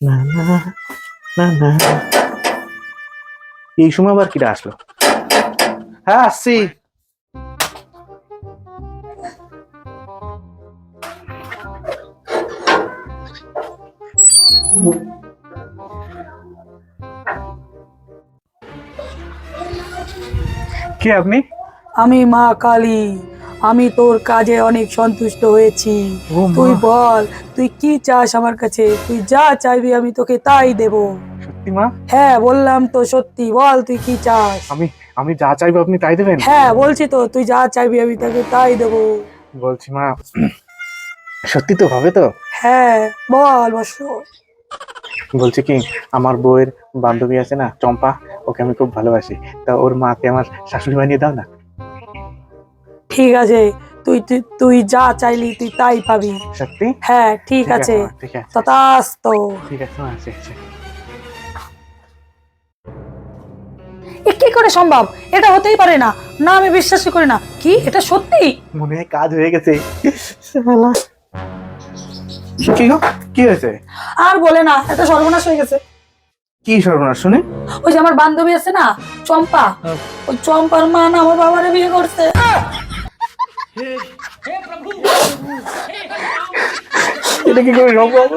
না না না না, এই সময় আবার কিরা আসলো? হ্যাঁ আসছি। কে আপনি? আমি মা কালী। আমি তোর কাজে অনেক সন্তুষ্ট হয়েছি। ও মা। তুই বল, তুই কি চাস আমার কাছে? তুই যা চাইবি আমি তোকে তাই দেব। সত্যি মা? হ্যাঁ বললাম তো সত্যি, বল তুই কি চাস? আমি আমি যা চাইবো আপনি তাই দেবেন? হ্যাঁ বলছি তো, তুই যা চাইবি আমি তোকে তাই দেব। বলছি মা, সত্যি তো হবে তো? হ্যাঁ বল বস। বলছি কি, আমার বউয়ের বান্ধবী আছে না চম্পা, ওকে আমি খুব ভালোবাসি। তা ওর মাকে আমার শাশুড়ি বানিয়ে দাও না। ঠিক আছে, তুই তুই তুই যা চাইলি তুই তাই পাবি। সত্যি? হ্যাঁ ঠিক আছে, মা, ঠিক আছে। তথাস্তু। ঠিক আছে মা, আচ্ছা আচ্ছা। এ কি করে সম্ভব? এটা হতেই পারে না। না আমি বিশ্বাসই করি না। কি এটা সত্যি? মনে হয় কাজ হয়ে গেছে। শালা। কি গো, কি হয়েছে? আর বলে না, এটা সর্বনাশ হয়ে গেছে। কি সর্বনাশ শুনে? ওই যে আমার বান্ধবী আছে না চম্পা, ওই চম্পার মা না আমার বাবারে বিয়ে করছে। এটা কি করে সম্ভব?